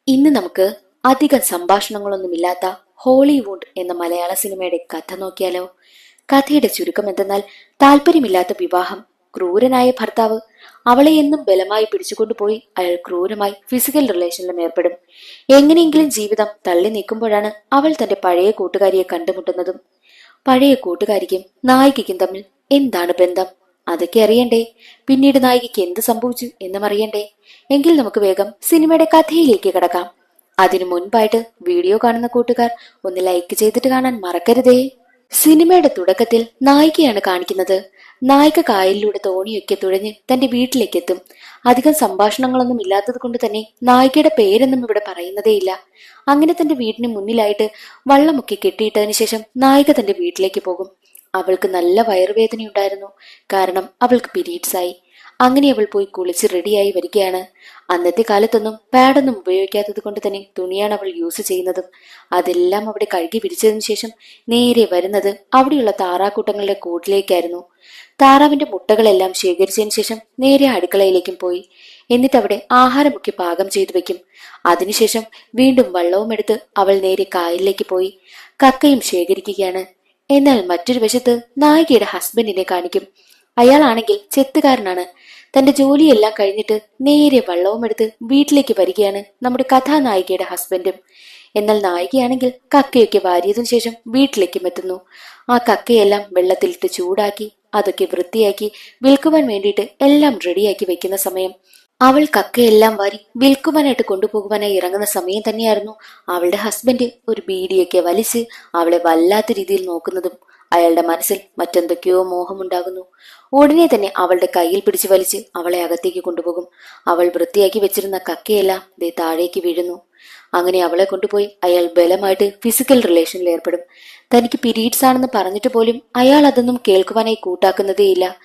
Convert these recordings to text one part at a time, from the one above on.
ഇന്ന് നമുക്ക് അധികം സംഭാഷണങ്ങളൊന്നുമില്ലാത്ത ഹോളിവുഡ് എന്ന മലയാള സിനിമയുടെ കഥ നോക്കിയാലോ? കഥയുടെ ചുരുക്കം എന്തെന്നാൽ, താല്പര്യമില്ലാത്ത വിവാഹം, ക്രൂരനായ ഭർത്താവ്, അവളെ എന്നും ബലമായി പിടിച്ചുകൊണ്ടുപോയി അയാൾ ക്രൂരമായി ഫിസിക്കൽ റിലേഷനിലും ഏർപ്പെടും. എങ്ങനെയെങ്കിലും ജീവിതം തള്ളി നീക്കുമ്പോഴാണ് അവൾ തന്റെ പഴയ കൂട്ടുകാരിയെ കണ്ടുമുട്ടുന്നതും. പഴയ കൂട്ടുകാരിക്കും നായികയ്ക്കും തമ്മിൽ എന്താണ് ബന്ധം? അതൊക്കെ അറിയണ്ടേ? പിന്നീട് നായികയ്ക്ക് എന്ത് സംഭവിച്ചു എന്നും അറിയണ്ടേ? എങ്കിൽ നമുക്ക് വേഗം സിനിമയുടെ കഥയിലേക്ക് കടക്കാം. അതിനു മുൻപായിട്ട് വീഡിയോ കാണുന്ന കൂട്ടുകാർ ഒന്ന് ലൈക്ക് ചെയ്തിട്ട് കാണാൻ മറക്കരുതേ. സിനിമയുടെ തുടക്കത്തിൽ നായികയാണ് കാണിക്കുന്നത്. നായിക കായലിലൂടെ തോണിയൊക്കെ തുഴഞ്ഞ് തന്റെ വീട്ടിലേക്ക് എത്തും. അധികം സംഭാഷണങ്ങളൊന്നും ഇല്ലാത്തത് കൊണ്ട് തന്നെ നായികയുടെ പേരൊന്നും ഇവിടെ പറയുന്നതേയില്ല. അങ്ങനെ തന്റെ വീടിന് മുന്നിലായിട്ട് വള്ളമൊക്കെ കെട്ടിയിട്ടതിനു ശേഷം നായിക തന്റെ വീട്ടിലേക്ക് പോകും. അവൾക്ക് നല്ല വയറുവേദനയുണ്ടായിരുന്നു. കാരണം അവൾക്ക് പീരീഡ്സ് ആയി. അങ്ങനെ അവൾ പോയി കുളിച്ച് റെഡിയായി വരികയാണ്. അന്നത്തെ കാലത്തൊന്നും പാഡൊന്നും ഉപയോഗിക്കാത്തത് കൊണ്ട് തന്നെ തുണിയാണ് അവൾ യൂസ് ചെയ്യുന്നതും. അതെല്ലാം അവിടെ കഴുകി പിടിച്ചതിനു ശേഷം നേരെ വരുന്നത് അവിടെയുള്ള താറാക്കൂട്ടങ്ങളുടെ കൂട്ടിലേക്കായിരുന്നു. താറാവിന്റെ മുട്ടകളെല്ലാം ശേഖരിച്ചതിനു ശേഷം നേരെ അടുക്കളയിലേക്കും പോയി. എന്നിട്ട് അവിടെ ആഹാരമൊക്കെ പാകം ചെയ്തു വെക്കും. അതിനുശേഷം വീണ്ടും വള്ളവും എടുത്ത് അവൾ നേരെ കായലിലേക്ക് പോയി കക്കയും ശേഖരിക്കുകയാണ്. എന്നാൽ മറ്റൊരു വശത്ത് നായികയുടെ ഹസ്ബൻഡിനെ കാണിക്കും. അയാളാണെങ്കിൽ ചെത്തുകാരനാണ്. തന്റെ ജോലിയെല്ലാം കഴിഞ്ഞിട്ട് നേരെ വള്ളവും എടുത്ത് വീട്ടിലേക്ക് വരികയാണ് നമ്മുടെ കഥാനായികയുടെ ഹസ്ബൻഡും. എന്നാൽ നായികയാണെങ്കിൽ കക്കയൊക്കെ വാരിയതിനു ശേഷം വീട്ടിലേക്കും എത്തുന്നു. ആ കക്കയെല്ലാം വെള്ളത്തിലിട്ട് ചൂടാക്കി അതൊക്കെ വൃത്തിയാക്കി വിൽക്കുവാൻ വേണ്ടിയിട്ട് എല്ലാം റെഡിയാക്കി വെക്കുന്ന സമയം, അവൾ കക്കയെല്ലാം വാരി വിൽക്കുവാനായിട്ട് കൊണ്ടുപോകുവാനായി ഇറങ്ങുന്ന സമയം തന്നെയായിരുന്നു അവളുടെ ഹസ്ബൻഡ് ഒരു ബീഡിയൊക്കെ വലിച്ച് അവളെ വല്ലാത്ത രീതിയിൽ നോക്കുന്നതും. അയാളുടെ മനസ്സിൽ മറ്റെന്തൊക്കെയോ മോഹമുണ്ടാകുന്നു. ഉടനെ തന്നെ അവളുടെ കയ്യിൽ പിടിച്ചു വലിച്ച് അവളെ അകത്തേക്ക് കൊണ്ടുപോകും. അവൾ വൃത്തിയാക്കി വെച്ചിരുന്ന കക്കയെല്ലാം ദേ താഴേക്ക് വീഴുന്നു. അങ്ങനെ അവളെ കൊണ്ടുപോയി അയാൾ ബലമായിട്ട് ഫിസിക്കൽ റിലേഷനിൽ ഏർപ്പെടും. തനിക്ക് പീരീഡ്സ് ആണെന്ന് പറഞ്ഞിട്ട് പോലും അയാൾ അതൊന്നും കേൾക്കുവാനായി കൂട്ടാക്കുന്നതേയില്ല.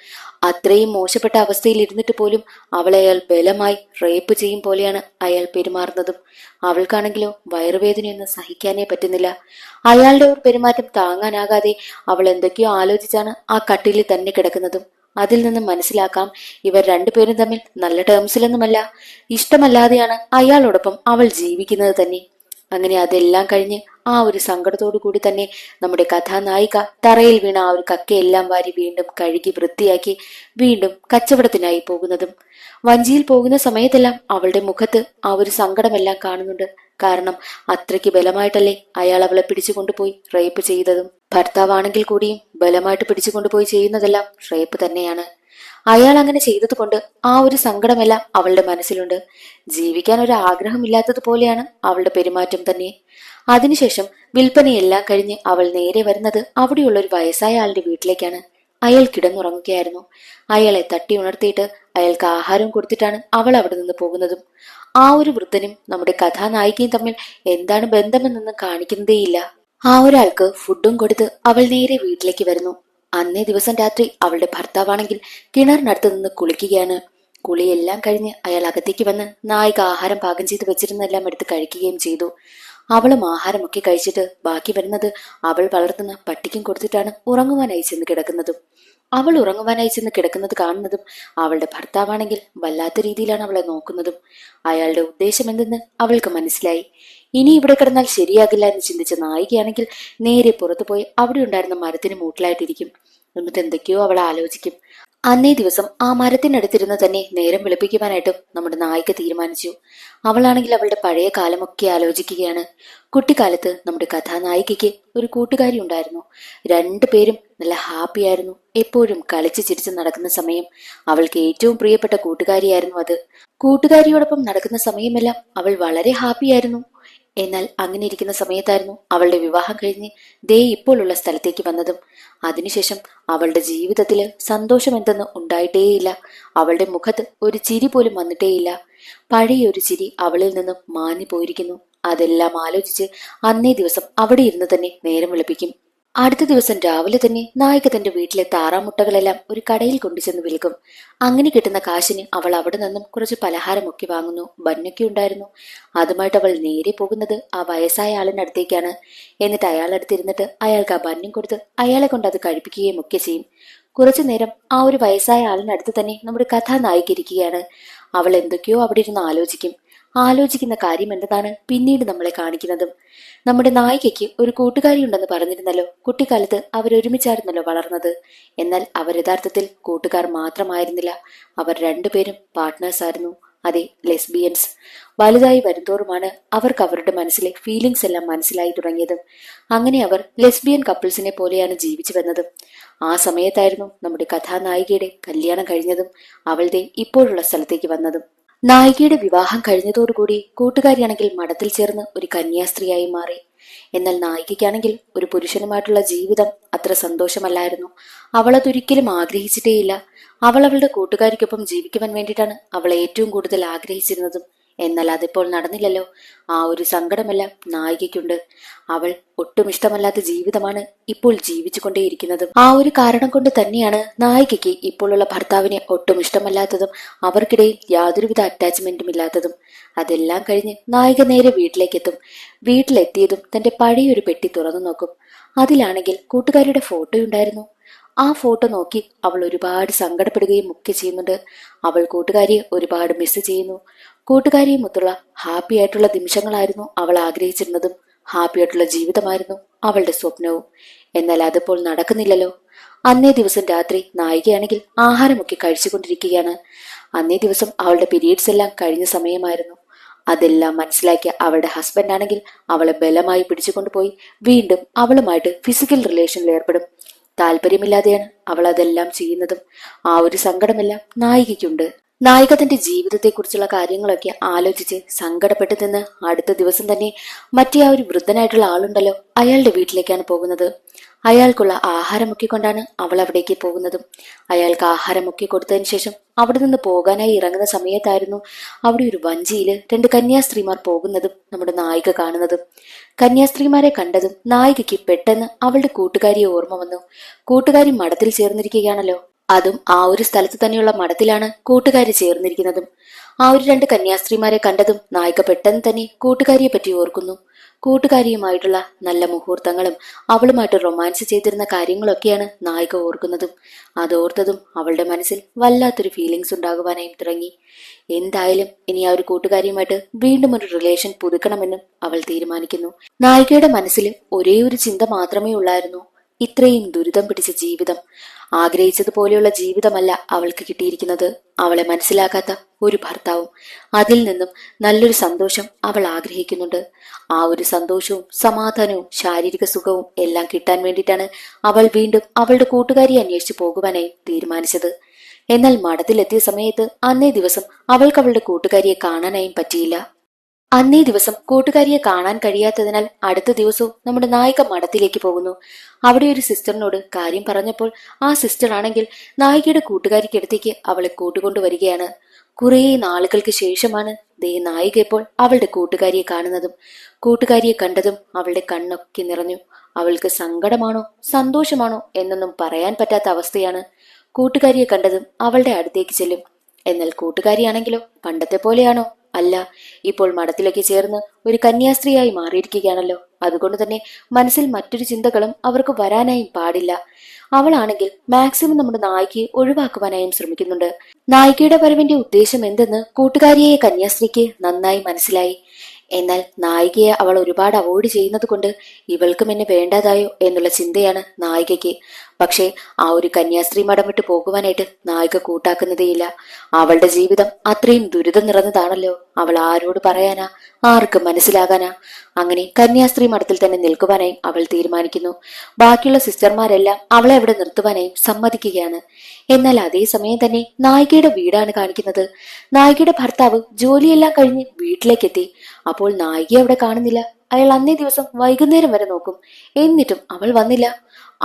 അത്രയും മോശപ്പെട്ട അവസ്ഥയിൽ ഇരുന്നിട്ട് പോലും അവളെ അയാൾ ബലമായി റേപ്പ് ചെയ്യും പോലെയാണ് അയാൾ പെരുമാറുന്നതും. അവൾക്കാണെങ്കിലോ വയറുവേദനയൊന്നും സഹിക്കാനേ പറ്റുന്നില്ല. അയാളുടെ ഒരു പെരുമാറ്റം താങ്ങാനാകാതെ അവൾ എന്തൊക്കെയോ ആലോചിച്ചാണ് ആ കട്ടിലിൽ തന്നെ കിടക്കുന്നതും. അതിൽ നിന്നും മനസ്സിലാക്കാം, ഇവർ രണ്ടുപേരും തമ്മിൽ നല്ല ടേംസിലൊന്നുമല്ല, ഇഷ്ടമല്ലാതെയാണ് അയാളോടൊപ്പം അവൾ ജീവിക്കുന്നത് തന്നെ. അങ്ങനെ അതെല്ലാം കഴിഞ്ഞ് ആ ഒരു സങ്കടത്തോടു കൂടി തന്നെ നമ്മുടെ കഥാനായിക തറയിൽ വീണ ആ ഒരു കക്കയെല്ലാം വാരി വീണ്ടും കഴുകി വൃത്തിയാക്കി വീണ്ടും കച്ചവടത്തിനായി പോകുന്നതും. വഞ്ചിയിൽ പോകുന്ന സമയത്തെല്ലാം അവളുടെ മുഖത്ത് ആ ഒരു സങ്കടമെല്ലാം കാണുന്നുണ്ട്. കാരണം അത്രയ്ക്ക് ബലമായിട്ടല്ലേ അയാൾ അവളെ പിടിച്ചുകൊണ്ടുപോയി റേപ്പ് ചെയ്തതും. ഭർത്താവാണെങ്കിൽ കൂടിയും ബലമായിട്ട് പിടിച്ചുകൊണ്ടുപോയി ചെയ്യുന്നതെല്ലാം റേപ്പ് തന്നെയാണ്. അയാൾ അങ്ങനെ ചെയ്തത് കൊണ്ട് ആ ഒരു സങ്കടമെല്ലാം അവളുടെ മനസ്സിലുണ്ട്. ജീവിക്കാൻ ഒരു ആഗ്രഹമില്ലാത്തതുപോലെയാണ് അവളുടെ പെരുമാറ്റം തന്നെ. അതിനുശേഷം വിൽപ്പനയെല്ലാം കഴിഞ്ഞ് അവൾ നേരെ വരുന്നത് അവിടെയുള്ള ഒരു വയസ്സായ ആളുടെ വീട്ടിലേക്കാണ്. അയാൾ കിടന്നുറങ്ങുകയായിരുന്നു. അയാളെ തട്ടി ഉണർത്തിയിട്ട് അയാൾക്ക് ആഹാരം കൊടുത്തിട്ടാണ് അവൾ അവിടെ നിന്ന് പോകുന്നതും. ആ ഒരു വൃദ്ധനും നമ്മുടെ കഥാനായികയും തമ്മിൽ എന്താണ് ബന്ധമെന്നൊന്നും കാണിക്കുന്നതേയില്ല. ആ ഒരാൾക്ക് ഫുഡും കൊടുത്ത് അവൾ നേരെ വീട്ടിലേക്ക് വരുന്നു. അന്നേ ദിവസം രാത്രി അവളുടെ ഭർത്താവാണെങ്കിൽ കിണറിനടുത്ത് നിന്ന് കുളിക്കുകയാണ്. കുളിയെല്ലാം കഴിഞ്ഞ് അയാൾ അകത്തേക്ക് വന്ന് നായിക ആഹാരം പാകം ചെയ്ത് വെച്ചിരുന്നെല്ലാം എടുത്ത് കഴിക്കുകയും ചെയ്തു. അവളും ആഹാരമൊക്കെ കഴിച്ചിട്ട് ബാക്കി വരുന്നത് അവൾ വളർത്തുന്ന പട്ടിക്കും കൊടുത്തിട്ടാണ് ഉറങ്ങുവാനായി ചെന്ന് കിടക്കുന്നതും. അവൾ ഉറങ്ങുവാനായി ചെന്ന് കിടക്കുന്നത് കാണുന്നതും അവളുടെ ഭർത്താവാണെങ്കിൽ വല്ലാത്ത രീതിയിലാണ് അവളെ നോക്കുന്നതും. അയാളുടെ ഉദ്ദേശം എന്തെന്ന് അവൾക്ക് മനസ്സിലായി. ഇനി ഇവിടെ കിടന്നാൽ ശരിയാകില്ല എന്ന് ചിന്തിച്ച നായികയാണെങ്കിൽ നേരെ പുറത്തു പോയി അവിടെ ഉണ്ടായിരുന്ന മരത്തിന് മൂട്ടിലായിട്ടിരിക്കും. എന്നിട്ട് എന്തൊക്കെയോ അവൾ ആലോചിക്കും. അന്നേ ദിവസം ആ മരത്തിനടുത്തിരുന്ന് തന്നെ നേരം വെളുപ്പിക്കുവാനായിട്ടും നമ്മുടെ നായിക തീരുമാനിച്ചു. അവളാണെങ്കിൽ അവളുടെ പഴയ കാലമൊക്കെ ആലോചിക്കുകയാണ്. കുട്ടിക്കാലത്ത് നമ്മുടെ കഥാനായികയ്ക്ക് ഒരു കൂട്ടുകാരി ഉണ്ടായിരുന്നു. രണ്ടുപേരും നല്ല ഹാപ്പി ആയിരുന്നു. എപ്പോഴും കളിച്ച് ചിരിച്ച് നടക്കുന്ന സമയം അവൾക്ക് ഏറ്റവും പ്രിയപ്പെട്ട കൂട്ടുകാരിയായിരുന്നു അത്. കൂട്ടുകാരിയോടൊപ്പം നടക്കുന്ന സമയമെല്ലാം അവൾ വളരെ ഹാപ്പിയായിരുന്നു. എന്നാൽ അങ്ങനെ ഇരിക്കുന്ന സമയത്തായിരുന്നു അവളുടെ വിവാഹം കഴിഞ്ഞ് ദേ ഇപ്പോഴുള്ള സ്ഥലത്തേക്ക് വന്നതും. അതിനുശേഷം അവളുടെ ജീവിതത്തില് സന്തോഷം എന്തെന്ന് ഉണ്ടായിട്ടേയില്ല. അവളുടെ മുഖത്ത് ഒരു ചിരി പോലും വന്നിട്ടേയില്ല. പഴയൊരു ചിരി അവളിൽ നിന്നും മാഞ്ഞു പോയിരിക്കുന്നു. അതെല്ലാം ആലോചിച്ച് അന്നേ ദിവസം അവിടെ ഇരുന്ന് തന്നെ നേരം വിളിപ്പിക്കും. അടുത്ത ദിവസം രാവിലെ തന്നെ നായിക തന്റെ വീട്ടിലെ താറാമുട്ടകളെല്ലാം ഒരു കടയിൽ കൊണ്ടുചെന്ന് വിൽക്കും. അങ്ങനെ കിട്ടുന്ന കാശിന് അവൾ അവിടെ നിന്നും കുറച്ച് പലഹാരമൊക്കെ വാങ്ങുന്നു. ബന്നൊക്കെ ഉണ്ടായിരുന്നു. അതുമായിട്ട് അവൾ നേരെ പോകുന്നത് ആ വയസ്സായ ആളിനടുത്തേക്കാണ്. എന്നിട്ട് അയാളടുത്തിരുന്നിട്ട് അയാൾക്ക് ആ ബന്നും കൊടുത്ത് അയാളെ കൊണ്ട് അത് കഴിപ്പിക്കുകയും ഒക്കെ ചെയ്യും. കുറച്ചു നേരം ആ ഒരു വയസ്സായ ആളിനടുത്ത് തന്നെ നമ്മുടെ കഥാനായിക ഇരിക്കുകയാണ്. അവൾ എന്തൊക്കെയോ അവിടെ ഇരുന്ന് ആലോചിക്കും. ആലോചിക്കുന്ന കാര്യം എന്തെന്നാണ് പിന്നീട് നമ്മളെ കാണിക്കുന്നതും. നമ്മുടെ നായികയ്ക്ക് ഒരു കൂട്ടുകാരി ഉണ്ടെന്ന് പറഞ്ഞിരുന്നല്ലോ. കുട്ടിക്കാലത്ത് അവരൊരുമിച്ചായിരുന്നല്ലോ വളർന്നത്. എന്നാൽ അവർ യഥാർത്ഥത്തിൽ കൂട്ടുകാർ മാത്രമായിരുന്നില്ല. അവർ രണ്ടുപേരും പാർട്ട്നേഴ്സ് ആയിരുന്നു. അതെ, ലെസ്ബിയൻസ്. വലുതായി വരുന്തോറുമാണ് അവർക്ക് അവരുടെ മനസ്സിലെ ഫീലിംഗ്സ് എല്ലാം മനസ്സിലായി തുടങ്ങിയതും. അങ്ങനെ അവർ ലെസ്ബിയൻ കപ്പിൾസിനെ പോലെയാണ് ജീവിച്ചു വന്നതും. ആ സമയത്തായിരുന്നു നമ്മുടെ കഥാനായികയുടെ കല്യാണം കഴിഞ്ഞതും അവളുടെ ഇപ്പോഴുള്ള സ്ഥലത്തേക്ക് വന്നതും. നായികയുടെ വിവാഹം കഴിഞ്ഞതോടുകൂടി കൂട്ടുകാരിയാണെങ്കിൽ മഠത്തിൽ ചേർന്ന് ഒരു കന്യാസ്ത്രീയായി മാറി. എന്നാൽ നായികയ്ക്കാണെങ്കിൽ ഒരു പുരുഷനുമായിട്ടുള്ള ജീവിതം അത്ര സന്തോഷമല്ലായിരുന്നു. അവൾ അതൊരിക്കലും ആഗ്രഹിച്ചിട്ടേയില്ല. അവൾ അവളുടെ കൂട്ടുകാരിക്കൊപ്പം ജീവിക്കുവാൻ വേണ്ടിയിട്ടാണ് അവൾ ഏറ്റവും കൂടുതൽ ആഗ്രഹിച്ചിരുന്നതും. എന്നാൽ അതിപ്പോൾ നടന്നില്ലല്ലോ. ആ ഒരു സങ്കടമെല്ലാം നായികയ്ക്കുണ്ട്. അവൾ ഒട്ടും ഇഷ്ടമല്ലാത്ത ജീവിതമാണ് ഇപ്പോൾ ജീവിച്ചു കൊണ്ടേയിരിക്കുന്നതും. ആ ഒരു കാരണം കൊണ്ട് തന്നെയാണ് നായികയ്ക്ക് ഇപ്പോഴുള്ള ഭർത്താവിനെ ഒട്ടും ഇഷ്ടമല്ലാത്തതും അവർക്കിടയിൽ യാതൊരുവിധ അറ്റാച്ച്മെന്റും ഇല്ലാത്തതും. അതെല്ലാം കഴിഞ്ഞ് നായിക നേരെ വീട്ടിലേക്കെത്തും. വീട്ടിലെത്തിയതും തന്റെ പഴയൊരു പെട്ടി തുറന്നു നോക്കും. അതിലാണെങ്കിൽ കൂട്ടുകാരിയുടെ ഫോട്ടോ ഉണ്ടായിരുന്നു. ആ ഫോട്ടോ നോക്കി അവൾ ഒരുപാട് സങ്കടപ്പെടുകയും ഒക്കെ ചെയ്യുന്നുണ്ട്. അവൾ കൂട്ടുകാരിയെ ഒരുപാട് മിസ് ചെയ്യുന്നു. കൂട്ടുകാരിയെ മൊത്തുള്ള ഹാപ്പി ആയിട്ടുള്ള നിമിഷങ്ങളായിരുന്നു അവൾ ആഗ്രഹിച്ചിരുന്നതും. ഹാപ്പി ആയിട്ടുള്ള ജീവിതമായിരുന്നു അവളുടെ സ്വപ്നവും. എന്നാൽ അതിപ്പോൾ നടക്കുന്നില്ലല്ലോ. അന്നേ ദിവസം രാത്രി നായികയാണെങ്കിൽ ആഹാരമൊക്കെ കഴിച്ചുകൊണ്ടിരിക്കുകയാണ്. അന്നേ ദിവസം അവളുടെ പീരീഡ്സ് എല്ലാം കഴിഞ്ഞ സമയമായിരുന്നു. അതെല്ലാം മനസ്സിലാക്കിയ അവളുടെ ഹസ്ബൻഡ് ആണെങ്കിൽ അവളെ ബലമായി പിടിച്ചുകൊണ്ടുപോയി വീണ്ടും അവളുമായിട്ട് ഫിസിക്കൽ റിലേഷനിൽ ഏർപ്പെടും. താല്പര്യമില്ലാതെയാണ് അവൾ അതെല്ലാം ചെയ്യുന്നതും. ആ ഒരു സങ്കടമെല്ലാം നായികയ്ക്കുണ്ട്. നായിക തന്റെ ജീവിതത്തെക്കുറിച്ചുള്ള കാര്യങ്ങളൊക്കെ ആലോചിച്ച് സങ്കടപ്പെട്ടു നിന്ന് അടുത്ത ദിവസം തന്നെ മറ്റേ ആ ഒരു വൃദ്ധനായിട്ടുള്ള ആളുണ്ടല്ലോ, അയാളുടെ വീട്ടിലേക്കാണ് പോകുന്നത്. അയാൾക്കുള്ള ആഹാരമൊക്കെ കൊണ്ടാണ് അവൾ അവിടേക്ക് പോകുന്നതും. അയാൾക്ക് ആഹാരമൊക്കെ കൊടുത്തതിന് ശേഷം അവിടെ നിന്ന് പോകാനായി ഇറങ്ങുന്ന സമയത്തായിരുന്നു അവിടെ ഒരു വഞ്ചിയില് രണ്ട് കന്യാസ്ത്രീമാർ പോകുന്നതും നമ്മുടെ നായിക കാണുന്നതും. കന്യാസ്ത്രീമാരെ കണ്ടതും നായികയ്ക്ക് പെട്ടെന്ന് അവളുടെ കൂട്ടുകാരിയെ ഓർമ്മ വന്നു. കൂട്ടുകാരി മഠത്തിൽ ചേർന്നിരിക്കുകയാണല്ലോ. അതും ആ ഒരു സ്ഥലത്ത് തന്നെയുള്ള മഠത്തിലാണ് കൂട്ടുകാരി ചേർന്നിരിക്കുന്നതും. ആ ഒരു രണ്ട് കന്യാസ്ത്രീമാരെ കണ്ടതും നായിക പെട്ടെന്ന് തന്നെ കൂട്ടുകാരിയെ പറ്റി ഓർക്കുന്നു. കൂട്ടുകാരിയുമായിട്ടുള്ള നല്ല മുഹൂർത്തങ്ങളും അവളുമായിട്ട് റൊമാൻസ് ചെയ്തിരുന്ന കാര്യങ്ങളൊക്കെയാണ് നായിക ഓർക്കുന്നതും. അതോർത്തതും അവളുടെ മനസ്സിൽ വല്ലാത്തൊരു ഫീലിങ്സ് ഉണ്ടാകുവാനായും തുടങ്ങി. എന്തായാലും ഇനി ആ ഒരു കൂട്ടുകാരിയുമായിട്ട് വീണ്ടും ഒരു റിലേഷൻ പുതുക്കണമെന്നും അവൾ തീരുമാനിക്കുന്നു. നായികയുടെ മനസ്സിൽ ഒരേ ഒരു ചിന്ത മാത്രമേ ഉള്ളായിരുന്നു, ഇത്രയും ദുരിതം പിടിച്ച ജീവിതം. ആഗ്രഹിച്ചതുപോലെയുള്ള ജീവിതമല്ല അവൾക്ക് കിട്ടിയിരിക്കുന്നത്. അവളെ മനസ്സിലാക്കാത്ത ഒരു ഭർത്താവും. അതിൽ നിന്നും നല്ലൊരു സന്തോഷം അവൾ ആഗ്രഹിക്കുന്നുണ്ട്. ആ ഒരു സന്തോഷവും സമാധാനവും ശാരീരിക സുഖവും എല്ലാം കിട്ടാൻ വേണ്ടിയിട്ടാണ് അവൾ വീണ്ടും അവളുടെ കൂട്ടുകാരിയെ അന്വേഷിച്ചു പോകുവാനായി തീരുമാനിച്ചത്. എന്നാൽ മഠത്തിലെത്തിയ സമയത്ത് അന്നേ ദിവസം അവൾക്ക് അവളുടെ കൂട്ടുകാരിയെ കാണാനായും പറ്റിയില്ല. അന്നേ ദിവസം കൂട്ടുകാരിയെ കാണാൻ കഴിയാത്തതിനാൽ അടുത്ത ദിവസവും നമ്മുടെ നായിക മഠത്തിലേക്ക് പോകുന്നു. അവിടെ ഒരു സിസ്റ്ററിനോട് കാര്യം പറഞ്ഞപ്പോൾ ആ സിസ്റ്റർ ആണെങ്കിൽ നായികയുടെ കൂട്ടുകാരിക്കടുത്തേക്ക് അവളെ കൂട്ടുകൊണ്ടുവരികയാണ്. കുറേ നാളുകൾക്ക് ശേഷമാണ് ദേ നായിക ഇപ്പോൾ അവളുടെ കൂട്ടുകാരിയെ കാണുന്നതും. കൂട്ടുകാരിയെ കണ്ടതും അവളുടെ കണ്ണൊക്കെ നിറഞ്ഞു. അവൾക്ക് സങ്കടമാണോ സന്തോഷമാണോ എന്നൊന്നും പറയാൻ പറ്റാത്ത അവസ്ഥയാണ്. കൂട്ടുകാരിയെ കണ്ടതും അവളുടെ അടുത്തേക്ക് ചെല്ലും. എന്നാൽ കൂട്ടുകാരിയാണെങ്കിലോ പണ്ടത്തെ പോലെയാണോ? അല്ല, ഇപ്പോൾ മഠത്തിലേക്ക് ചേർന്ന് ഒരു കന്യാസ്ത്രീയായി മാറിയിരിക്കുകയാണല്ലോ. അതുകൊണ്ട് തന്നെ മനസ്സിൽ മറ്റൊരു ചിന്തകളും അവർക്ക് വരാനായും പാടില്ല. അവളാണെങ്കിൽ മാക്സിമം നമ്മുടെ നായികയെ ഒഴിവാക്കുവാനായും ശ്രമിക്കുന്നുണ്ട്. നായികയുടെ വരവിന്റെ ഉദ്ദേശം എന്തെന്ന് കൂട്ടുകാരിയായ കന്യാസ്ത്രീക്ക് നന്നായി മനസ്സിലായി. എന്നാൽ നായികയെ അവൾ ഒരുപാട് അവോയ്ഡ് ചെയ്യുന്നത് കൊണ്ട് ഇവൾക്കും എന്നെ വേണ്ടാതായോ എന്നുള്ള ചിന്തയാണ് നായികയ്ക്ക്. പക്ഷേ ആ ഒരു കന്യാസ്ത്രീ മഠം വിട്ട് പോകുവാനായിട്ട് നായിക കൂട്ടാക്കുന്നതേയില്ല. അവളുടെ ജീവിതം അത്രയും ദുരിതം നിറഞ്ഞതാണല്ലോ. അവൾ ആരോട് പറയാനാ, ആർക്ക് മനസ്സിലാകാനാ? അങ്ങനെ കന്യാസ്ത്രീ മഠത്തിൽ തന്നെ നിൽക്കുവാനായി അവൾ തീരുമാനിക്കുന്നു. ബാക്കിയുള്ള സിസ്റ്റർമാരെല്ലാം അവളെ അവിടെ നിർത്തുവാനായും സമ്മതിക്കുകയാണ്. എന്നാൽ അതേസമയം തന്നെ നായികയുടെ വീടാണ് കാണിക്കുന്നത്. നായികയുടെ ഭർത്താവ് ജോലിയെല്ലാം കഴിഞ്ഞ് വീട്ടിലേക്കെത്തി. അപ്പോൾ നായികയെ അവിടെ കാണുന്നില്ല. അയാൾ അന്നേ ദിവസം വൈകുന്നേരം വരെ നോക്കും, എന്നിട്ടും അവൾ വന്നില്ല.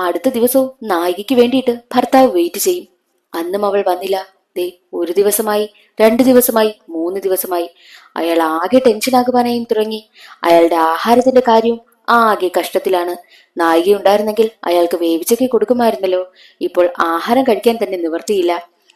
അടുത്ത ദിവസവും നായികയ്ക്ക് വേണ്ടിയിട്ട് ഭർത്താവ് വെയിറ്റ് ചെയ്യും. അന്നും അവൾ വന്നില്ല. ദേ ഒരു ദിവസമായി, 2 ദിവസമായി, 3 ദിവസമായി. അയാൾ ആകെ ടെൻഷനാകുവാനായും തുടങ്ങി. അയാളുടെ ആഹാരത്തിന്റെ കാര്യവും ആകെ കഷ്ടത്തിലാണ്. നായിക ഉണ്ടായിരുന്നെങ്കിൽ അയാൾക്ക് വേവിച്ചൊക്കെ കൊടുക്കുമായിരുന്നല്ലോ. ഇപ്പോൾ ആഹാരം കഴിക്കാൻ തന്നെ നിവർത്തിയില്ല.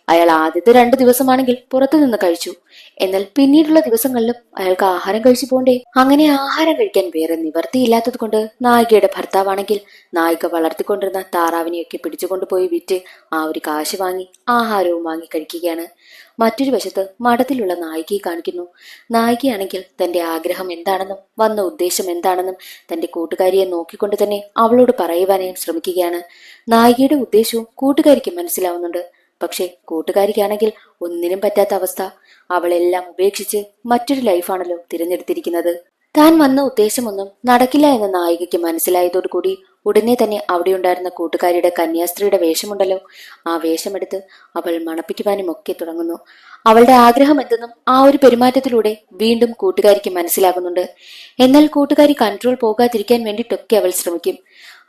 അയാൾ ആദ്യത്തെ 2 ദിവസമാണെങ്കിൽ പുറത്തുനിന്ന് കഴിച്ചു. എന്നാൽ പിന്നീടുള്ള ദിവസങ്ങളിലും അയാൾക്ക് ആഹാരം കഴിച്ചു പോണ്ടേ. അങ്ങനെ ആഹാരം കഴിക്കാൻ വേറെ നിവർത്തിയില്ലാത്തത് കൊണ്ട് നായികയുടെ ഭർത്താവാണെങ്കിൽ നായിക വളർത്തിക്കൊണ്ടിരുന്ന താറാവിനെയൊക്കെ പിടിച്ചുകൊണ്ടുപോയി വിറ്റ് ആ ഒരു കാശ് വാങ്ങി ആഹാരവും വാങ്ങി കഴിക്കുകയാണ്. മറ്റൊരു വശത്ത് മഠത്തിലുള്ള നായികയെ കാണിക്കുന്നു. നായികയാണെങ്കിൽ തന്റെ ആഗ്രഹം എന്താണെന്നും വന്ന ഉദ്ദേശം എന്താണെന്നും തന്റെ കൂട്ടുകാരിയെ നോക്കിക്കൊണ്ട് തന്നെ അവളോട് പറയുവാനായും ശ്രമിക്കുകയാണ്. നായികയുടെ ഉദ്ദേശവും കൂട്ടുകാരിക്ക് മനസ്സിലാവുന്നുണ്ട്. പക്ഷെ കൂട്ടുകാരിക്കാണെങ്കിൽ ഒന്നിനും പറ്റാത്ത അവസ്ഥ. അവളെല്ലാം ഉപേക്ഷിച്ച് മറ്റൊരു ലൈഫാണല്ലോ തിരഞ്ഞെടുത്തിരിക്കുന്നത്. താൻ വന്ന ഉദ്ദേശമൊന്നും നടക്കില്ല എന്ന് നായികയ്ക്ക് മനസ്സിലായതോടുകൂടി ഉടനെ തന്നെ അവിടെയുണ്ടായിരുന്ന കൂട്ടുകാരിയുടെ കന്യാസ്ത്രീയുടെ വേഷമുണ്ടല്ലോ, ആ വേഷമെടുത്ത് അവൾ മണപ്പിക്കുവാനും ഒക്കെ തുടങ്ങുന്നു. അവളുടെ ആഗ്രഹം എന്തെന്നും ആ ഒരു പെരുമാറ്റത്തിലൂടെ വീണ്ടും കൂട്ടുകാരിക്ക് മനസ്സിലാകുന്നുണ്ട്. എന്നാൽ കൂട്ടുകാരി കൺട്രോൾ പോകാതിരിക്കാൻ വേണ്ടിയിട്ടൊക്കെ അവൾ ശ്രമിക്കും.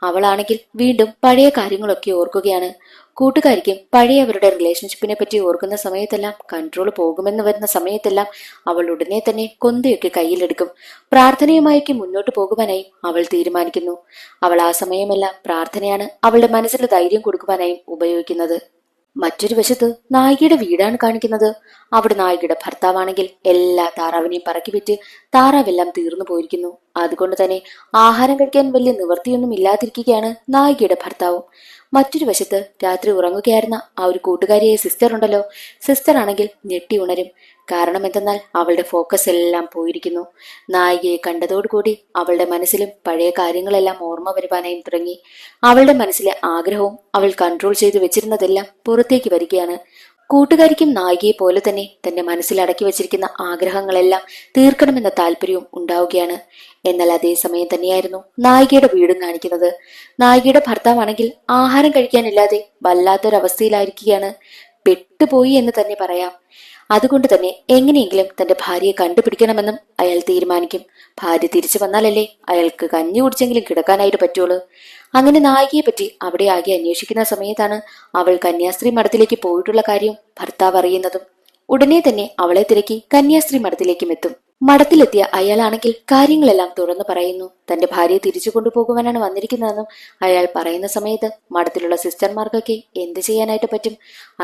അവളാണെങ്കിൽ വീണ്ടും പഴയ കാര്യങ്ങളൊക്കെ ഓർക്കുകയാണ്. കൂട്ടുകാരിക്കും പഴയ അവരുടെ റിലേഷൻഷിപ്പിനെ പറ്റി ഓർക്കുന്ന സമയത്തെല്ലാം കൺട്രോൾ പോകുമെന്ന് വരുന്ന സമയത്തെല്ലാം അവൾ ഉടനെ തന്നെ കൊന്തയൊക്കെ കയ്യിലെടുക്കും. പ്രാർത്ഥനയുമായൊക്കെ മുന്നോട്ട് പോകുവാനായും അവൾ തീരുമാനിക്കുന്നു. അവൾ ആ സമയമെല്ലാം പ്രാർത്ഥനയാണ് അവളുടെ മനസ്സിൽ ധൈര്യം കൊടുക്കുവാനായും ഉപയോഗിക്കുന്നത്. മറ്റൊരു വശത്ത് നായികയുടെ വീടാണ് കാണിക്കുന്നത്. അവിടെ നായികയുടെ ഭർത്താവാണെങ്കിൽ എല്ലാ താറാവിനെയും പറക്കി വിറ്റ് താറാവെല്ലാം തീർന്നു പോയിരിക്കുന്നു. അതുകൊണ്ട് തന്നെ ആഹാരം കഴിക്കാൻ വലിയ നിവൃത്തിയൊന്നും ഇല്ലാതിരിക്കുകയാണ് നായികയുടെ ഭർത്താവും. മറ്റൊരു വശത്ത് രാത്രി ഉറങ്ങുകയായിരുന്ന ആ ഒരു കൂട്ടുകാരിയായ സിസ്റ്റർ ഉണ്ടല്ലോ, സിസ്റ്റർ ആണെങ്കിൽ ഞെട്ടി ഉണരും. കാരണം എന്തെന്നാൽ അവളുടെ ഫോക്കസ് എല്ലാം പോയിരിക്കുന്നു. നായികയെ കണ്ടതോടുകൂടി അവളുടെ മനസ്സിലും പഴയ കാര്യങ്ങളെല്ലാം ഓർമ്മ വരുവാനായും തുടങ്ങി. അവളുടെ മനസ്സിലെ ആഗ്രഹവും അവൾ കൺട്രോൾ ചെയ്തു വെച്ചിരുന്നതെല്ലാം പുറത്തേക്ക് വരികയാണ്. കൂട്ടുകാരിക്കും നായികയെ പോലെ തന്നെ തന്റെ മനസ്സിൽ അടക്കി വച്ചിരിക്കുന്ന ആഗ്രഹങ്ങളെല്ലാം തീർക്കണമെന്ന താല്പര്യവും ഉണ്ടാവുകയാണ്. എന്നാൽ അതേ സമയം തന്നെയായിരുന്നു നായികയുടെ വീടും കാണിക്കുന്നത്. നായികയുടെ ഭർത്താവാണെങ്കിൽ ആഹാരം കഴിക്കാനില്ലാതെ വല്ലാത്തൊരവസ്ഥയിലായിരിക്കുകയാണ്. പെട്ടുപോയി എന്ന് തന്നെ പറയാം. അതുകൊണ്ട് തന്നെ എങ്ങനെയെങ്കിലും തന്റെ ഭാര്യയെ കണ്ടുപിടിക്കണമെന്നും അയാൾ തീരുമാനിക്കും. ഭാര്യ തിരിച്ചു വന്നാലല്ലേ അയാൾക്ക് കഞ്ഞി കുടിച്ചെങ്കിലും കിടക്കാനായിട്ട് പറ്റുള്ളൂ. അങ്ങനെ നായികയെ പറ്റി അവിടെ ആകെ അന്വേഷിക്കുന്ന സമയത്താണ് അവൾ കന്യാസ്ത്രീ മഠത്തിലേക്ക് പോയിട്ടുള്ള കാര്യം ഭർത്താവ് അറിയുന്നതും. ഉടനെ തന്നെ അവളെ തിരക്കി കന്യാസ്ത്രീ മഠത്തിലേക്കും എത്തും. മഠത്തിലെത്തിയ അയാളാണെങ്കിൽ കാര്യങ്ങളെല്ലാം തുറന്നു പറയുന്നു. തന്റെ ഭാര്യയെ തിരിച്ചു കൊണ്ടുപോകുവാനാണ് വന്നിരിക്കുന്നതെന്നും അയാൾ പറയുന്ന സമയത്ത് മഠത്തിലുള്ള സിസ്റ്റർമാർക്കൊക്കെ എന്ത് ചെയ്യാനായിട്ട് പറ്റും.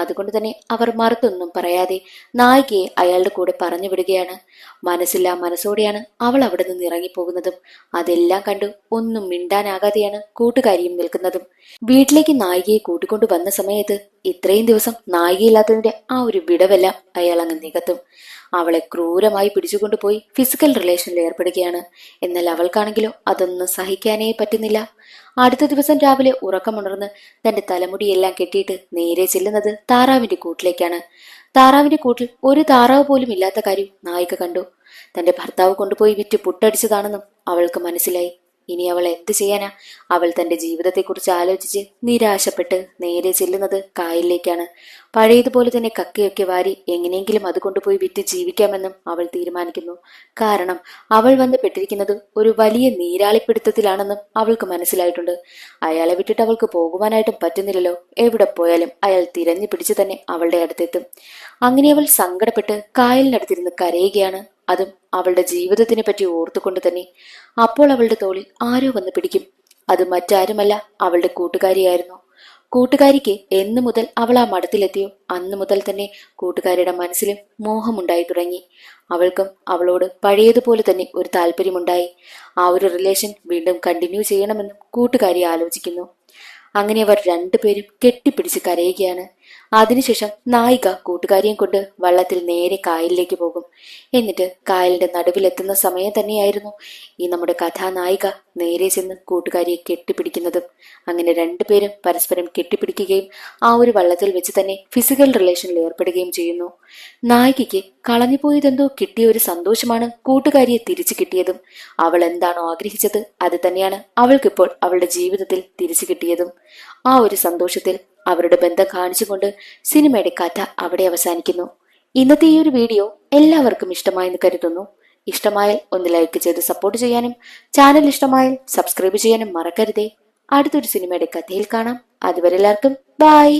അതുകൊണ്ട് തന്നെ അവർ മറുത്തൊന്നും പറയാതെ നായികയെ അയാളുടെ കൂടെ പറഞ്ഞു വിടുകയാണ്. മനസ്സില്ലാ മനസ്സോടെയാണ് അവൾ അവിടെ നിന്ന് ഇറങ്ങിപ്പോകുന്നതും. അതെല്ലാം കണ്ടു ഒന്നും മിണ്ടാനാകാതെയാണ് കൂട്ടുകാരിയും നിൽക്കുന്നതും. വീട്ടിലേക്ക് നായികയെ കൂട്ടിക്കൊണ്ടു വന്ന സമയത്ത് ഇത്രയും ദിവസം നായികയില്ലാത്തതിന്റെ ആ ഒരു വിടവെല്ലാം അയാൾ അങ്ങ് നികത്തും. അവളെ ക്രൂരമായി പിടിച്ചുകൊണ്ടുപോയി ഫിസിക്കൽ റിലേഷനിൽ ഏർപ്പെടുകയാണ്. എന്നാൽ അവൾക്കാണെങ്കിലോ അതൊന്നും സഹിക്കാനേ പറ്റുന്നില്ല. അടുത്ത ദിവസം രാവിലെ ഉറക്കമുണർന്ന് തന്റെ തലമുടിയെല്ലാം കെട്ടിയിട്ട് നേരെ ചെല്ലുന്നത് താറാവിന്റെ കൂട്ടിലേക്കാണ്. താറാവിന്റെ കൂട്ടിൽ ഒരു താറാവ് പോലും ഇല്ലാത്ത കാര്യം നായിക കണ്ടു. തന്റെ ഭർത്താവ് കൊണ്ടുപോയി വിറ്റ് പുട്ടടിച്ചതാണെന്നും അവൾക്ക് മനസ്സിലായി. ഇനി അവൾ എന്ത് ചെയ്യാനാ? അവൾ തന്റെ ജീവിതത്തെക്കുറിച്ച് ആലോചിച്ച് നിരാശപ്പെട്ട് നേരെ ചെല്ലുന്നത് കായലിലേക്കാണ്. പഴയതുപോലെ തന്നെ കക്കയൊക്കെ വാരി എങ്ങനെയെങ്കിലും അത് കൊണ്ടുപോയി വിറ്റ് ജീവിക്കാമെന്നും അവൾ തീരുമാനിക്കുന്നു. കാരണം അവൾ വന്ന് പെട്ടിരിക്കുന്നത് ഒരു വലിയ നീരാളിപ്പിടുത്തത്തിലാണെന്നും അവൾക്ക് മനസ്സിലായിട്ടുണ്ട്. അയാളെ വിട്ടിട്ട് അവൾക്ക് പോകുവാനായിട്ടും പറ്റുന്നില്ലല്ലോ. എവിടെ പോയാലും അയാൾ തിരഞ്ഞു പിടിച്ചു തന്നെ അവളുടെ അടുത്തെത്തും. അങ്ങനെ അവൾ സങ്കടപ്പെട്ട് കായലിനടുത്തിരുന്ന് കരയുകയാണ്. അതും അവളുടെ ജീവിതത്തിനെ പറ്റി ഓർത്തുകൊണ്ട് തന്നെ. അപ്പോൾ അവളുടെ തോളിൽ ആരോ വന്ന് പിടിക്കും. അത് മറ്റാരുമല്ല, അവളുടെ കൂട്ടുകാരിയായിരുന്നു. കൂട്ടുകാരിക്ക് എന്നു മുതൽ അവൾ ആ മഠത്തിലെത്തിയോ അന്നു മുതൽ തന്നെ കൂട്ടുകാരിയുടെ മനസ്സിലും മോഹമുണ്ടായി തുടങ്ങി. അവൾക്കും അവളോട് പഴയതുപോലെ തന്നെ ഒരു താല്പര്യമുണ്ടായി. ആ ഒരു റിലേഷൻ വീണ്ടും കണ്ടിന്യൂ ചെയ്യണമെന്നും കൂട്ടുകാരി ആലോചിക്കുന്നു. അങ്ങനെ അവർ രണ്ടുപേരും കെട്ടിപ്പിടിച്ച് കരയുകയാണ്. അതിനുശേഷം നായിക കൂട്ടുകാരിയും കൊണ്ട് വള്ളത്തിൽ നേരെ കായലിലേക്ക് പോകും. എന്നിട്ട് കായലിന്റെ നടുവിലെത്തുന്ന സമയം തന്നെയായിരുന്നു ഈ നമ്മുടെ കഥാനായിക നേരെ ചെന്ന് കൂട്ടുകാരിയെ കെട്ടിപ്പിടിക്കുന്നതും. അങ്ങനെ രണ്ടുപേരും പരസ്പരം കെട്ടിപ്പിടിക്കുകയും ആ ഒരു വള്ളത്തിൽ വെച്ച് തന്നെ ഫിസിക്കൽ റിലേഷനിൽ ഏർപ്പെടുകയും ചെയ്യുന്നു. നായികയ്ക്ക് കളഞ്ഞുപോയതെന്തോ കിട്ടിയ ഒരു സന്തോഷമാണ് കൂട്ടുകാരിയെ തിരിച്ചു കിട്ടിയതും. അവൾ എന്താണോ ആഗ്രഹിച്ചത് അത് തന്നെയാണ് അവൾക്കിപ്പോൾ അവളുടെ ജീവിതത്തിൽ തിരിച്ചു കിട്ടിയതും. ആ ഒരു സന്തോഷത്തിൽ അവരുടെ ബന്ധം കാണിച്ചുകൊണ്ട് സിനിമയുടെ കഥ അവിടെ അവസാനിക്കുന്നു. ഇന്നത്തെ ഈ ഒരു വീഡിയോ എല്ലാവർക്കും ഇഷ്ടമായെന്ന് കരുതുന്നു. ഇഷ്ടമായാൽ ഒന്ന് ലൈക്ക് ചെയ്ത് സപ്പോർട്ട് ചെയ്യാനും ചാനൽ ഇഷ്ടമായാൽ സബ്സ്ക്രൈബ് ചെയ്യാനും മറക്കരുതേ. അടുത്തൊരു സിനിമയുടെ കഥയിൽ കാണാം. അതുവരെ എല്ലാവർക്കും ബൈ.